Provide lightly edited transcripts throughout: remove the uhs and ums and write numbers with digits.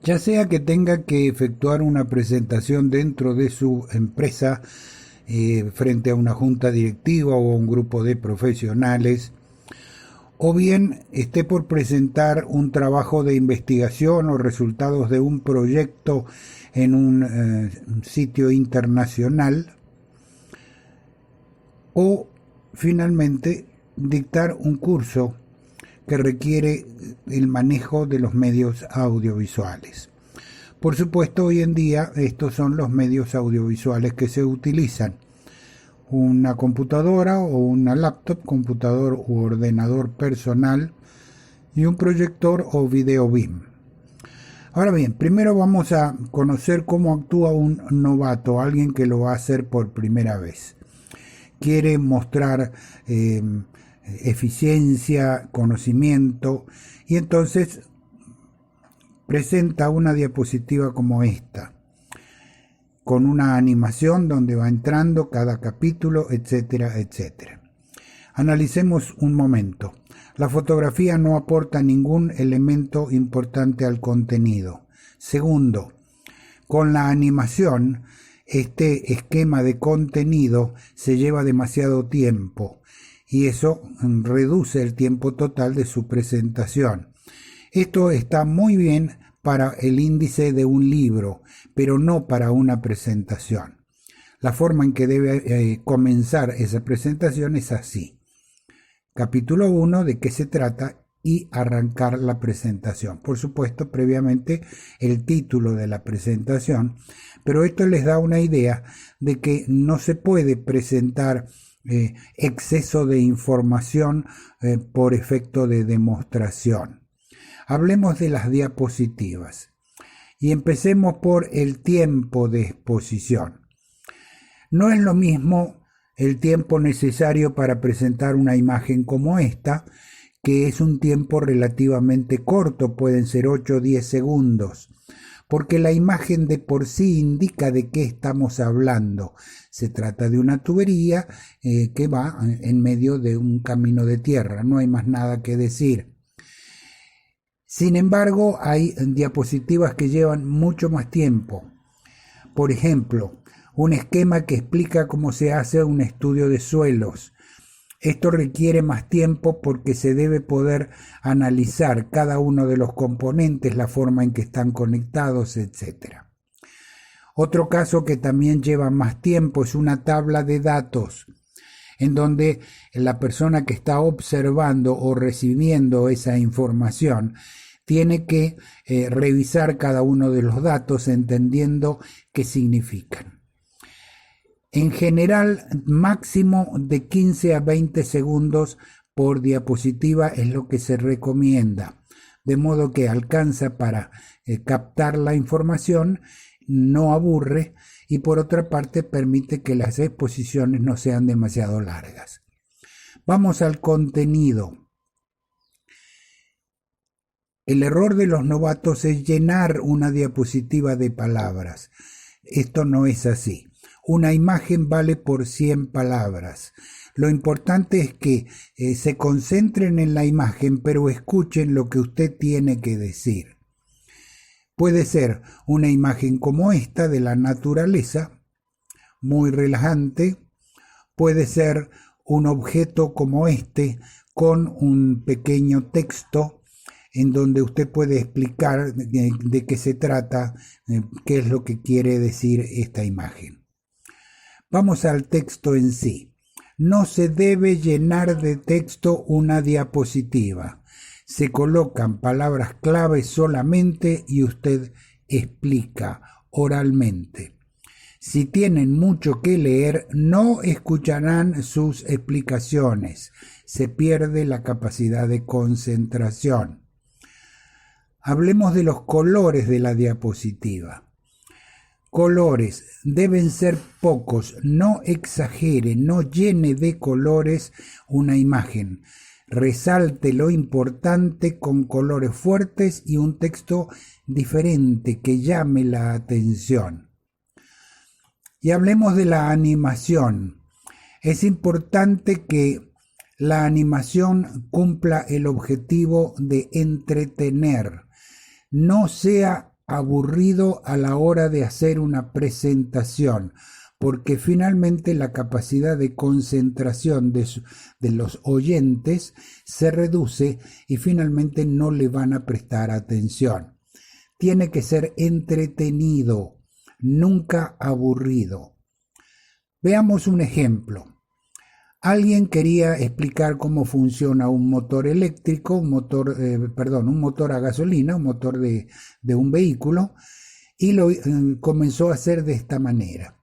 Ya sea que tenga que efectuar una presentación dentro de su empresa frente a una junta directiva o a un grupo de profesionales, o bien esté por presentar un trabajo de investigación o resultados de un proyecto en un sitio internacional, o finalmente dictar un curso que requiere el manejo de los medios audiovisuales. Por supuesto, hoy en día estos son los medios audiovisuales que se utilizan: una computadora o una laptop, computador u ordenador personal, y un proyector o video BIM. Ahora bien, primero vamos a conocer cómo actúa un novato, alguien que lo va a hacer por primera vez. Quiere mostrar eficiencia, conocimiento, y entonces presenta una diapositiva como esta, con una animación donde va entrando cada capítulo, etcétera, etcétera. Analicemos un momento. La fotografía no aporta ningún elemento importante al contenido. Segundo, con la animación, este esquema de contenido se lleva demasiado tiempo y eso reduce el tiempo total de su presentación. Esto está muy bien para el índice de un libro, pero no para una presentación. La forma en que debe comenzar esa presentación es así: capítulo 1, de qué se trata, y arrancar la presentación. Por supuesto, previamente el título de la presentación, pero esto les da una idea de que no se puede presentar exceso de información por efecto de demostración. Hablemos de las diapositivas y empecemos por el tiempo de exposición. No es lo mismo el tiempo necesario para presentar una imagen como esta, que es un tiempo relativamente corto, pueden ser 8 o 10 segundos, porque la imagen de por sí indica de qué estamos hablando. Se trata de una tubería que va en medio de un camino de tierra, no hay más nada que decir. Sin embargo, hay diapositivas que llevan mucho más tiempo. Por ejemplo, un esquema que explica cómo se hace un estudio de suelos. Esto requiere más tiempo porque se debe poder analizar cada uno de los componentes, la forma en que están conectados, etc. Otro caso que también lleva más tiempo es una tabla de datos, en donde la persona que está observando o recibiendo esa información tiene que revisar cada uno de los datos entendiendo qué significan. En general, máximo de 15 a 20 segundos por diapositiva es lo que se recomienda, de modo que alcanza para captar la información, no aburre y por otra parte permite que las exposiciones no sean demasiado largas. Vamos al contenido. El error de los novatos es llenar una diapositiva de palabras. Esto no es así. Una imagen vale por 100 palabras. Lo importante es que se concentren en la imagen, pero escuchen lo que usted tiene que decir. Puede ser una imagen como esta de la naturaleza, muy relajante. Puede ser un objeto como este con un pequeño texto en donde usted puede explicar de qué se trata, qué es lo que quiere decir esta imagen. Vamos al texto en sí. No se debe llenar de texto una diapositiva. Se colocan palabras clave solamente y usted explica oralmente. Si tienen mucho que leer, no escucharán sus explicaciones. Se pierde la capacidad de concentración. Hablemos de los colores de la diapositiva. Colores deben ser pocos, no exagere, no llene de colores una imagen. Resalte lo importante con colores fuertes y un texto diferente que llame la atención. Y hablemos de la animación. Es importante que la animación cumpla el objetivo de entretener. No sea aburrido a la hora de hacer una presentación, porque finalmente la capacidad de concentración de los oyentes se reduce y finalmente no le van a prestar atención. Tiene que ser entretenido, nunca aburrido. Veamos un ejemplo. Alguien quería explicar cómo funciona un motor eléctrico, un motor a gasolina, un motor de un vehículo, y lo comenzó a hacer de esta manera.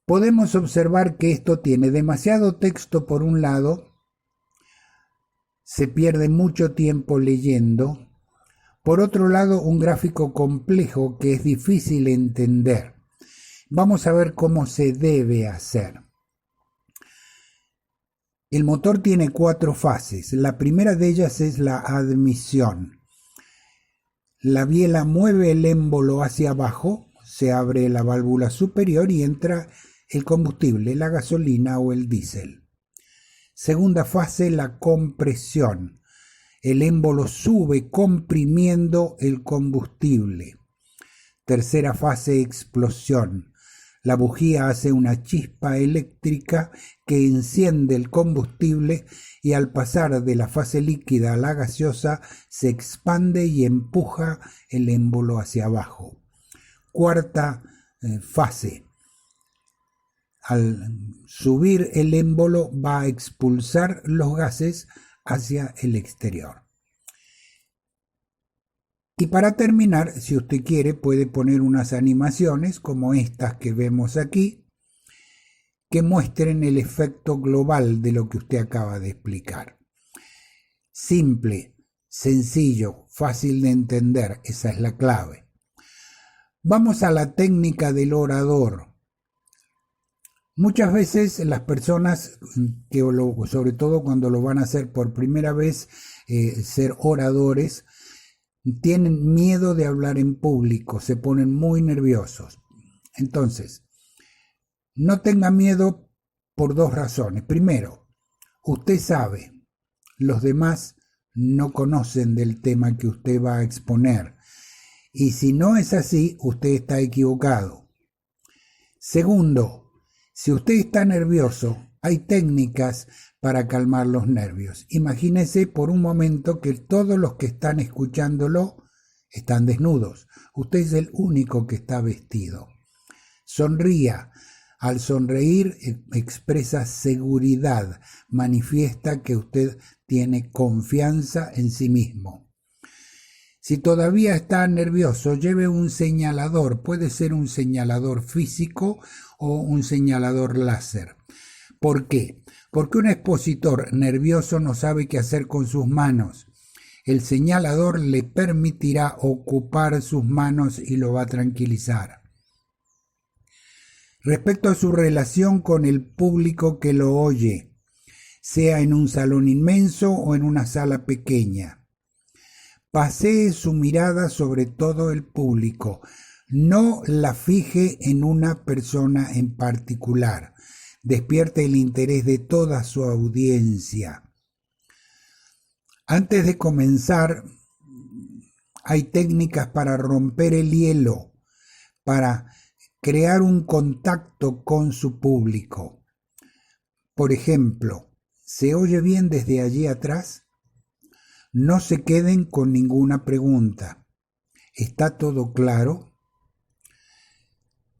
Podemos observar que esto tiene demasiado texto por un lado, se pierde mucho tiempo leyendo. Por otro lado, un gráfico complejo que es difícil entender. Vamos a ver cómo se debe hacer. El motor tiene 4 fases. La primera de ellas es la admisión. La biela mueve el émbolo hacia abajo, se abre la válvula superior y entra el combustible, la gasolina o el diésel. Segunda fase, la compresión. El émbolo sube comprimiendo el combustible. Tercera fase, explosión. La bujía hace una chispa eléctrica que enciende el combustible y al pasar de la fase líquida a la gaseosa se expande y empuja el émbolo hacia abajo. Cuarta fase. Al subir el émbolo va a expulsar los gases hacia el exterior. Y para terminar, si usted quiere, puede poner unas animaciones como estas que vemos aquí, que muestren el efecto global de lo que usted acaba de explicar. Simple, sencillo, fácil de entender, esa es la clave. Vamos a la técnica del orador. Muchas veces las personas, sobre todo cuando lo van a hacer por primera vez, ser oradores, tienen miedo de hablar en público, se ponen muy nerviosos. Entonces, no tenga miedo por 2 razones. Primero, usted sabe, los demás no conocen del tema que usted va a exponer. Y si no es así, usted está equivocado. Segundo, si usted está nervioso, hay técnicas para calmar los nervios. Imagínese por un momento que todos los que están escuchándolo están desnudos. Usted es el único que está vestido. Sonría. Al sonreír expresa seguridad, manifiesta que usted tiene confianza en sí mismo. Si todavía está nervioso, lleve un señalador. Puede ser un señalador físico o un señalador láser. ¿Por qué? Porque un expositor nervioso no sabe qué hacer con sus manos. El señalador le permitirá ocupar sus manos y lo va a tranquilizar. Respecto a su relación con el público que lo oye, sea en un salón inmenso o en una sala pequeña, pasee su mirada sobre todo el público. No la fije en una persona en particular. Despierte el interés de toda su audiencia. Antes de comenzar, hay técnicas para romper el hielo, para crear un contacto con su público. Por ejemplo, ¿se oye bien desde allí atrás? No se queden con ninguna pregunta. ¿Está todo claro?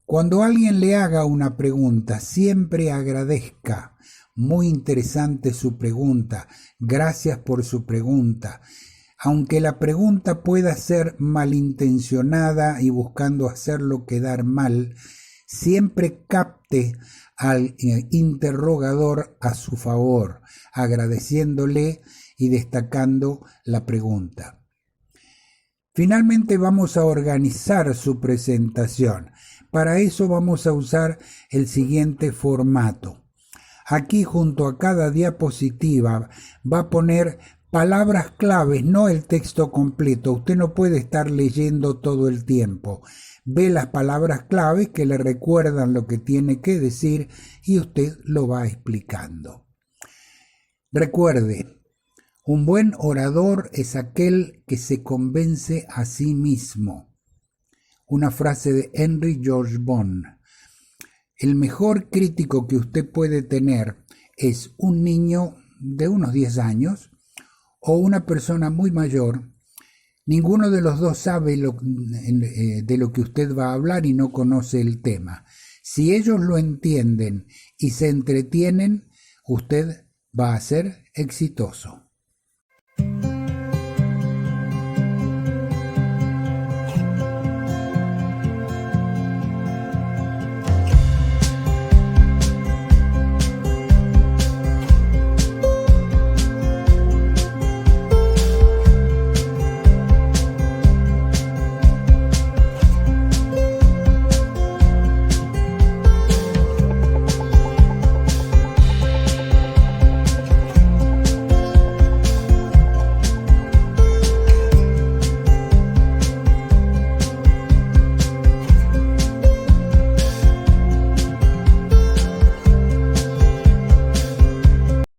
Cuando alguien le haga una pregunta, siempre agradezca. Muy interesante su pregunta. Gracias por su pregunta. Aunque la pregunta pueda ser malintencionada y buscando hacerlo quedar mal, siempre capte al interrogador a su favor, agradeciéndole y destacando la pregunta. Finalmente vamos a organizar su presentación. Para eso vamos a usar el siguiente formato. Aquí junto a cada diapositiva va a poner palabras claves, no el texto completo. Usted no puede estar leyendo todo el tiempo. Ve las palabras claves que le recuerdan lo que tiene que decir y usted lo va explicando. Recuerde, un buen orador es aquel que se convence a sí mismo. una frase de Henry George Bond. El mejor crítico que usted puede tener es un niño de unos 10 años o una persona muy mayor. Ninguno de los dos sabe de lo que usted va a hablar y no conoce el tema. Si ellos lo entienden y se entretienen, usted va a ser exitoso.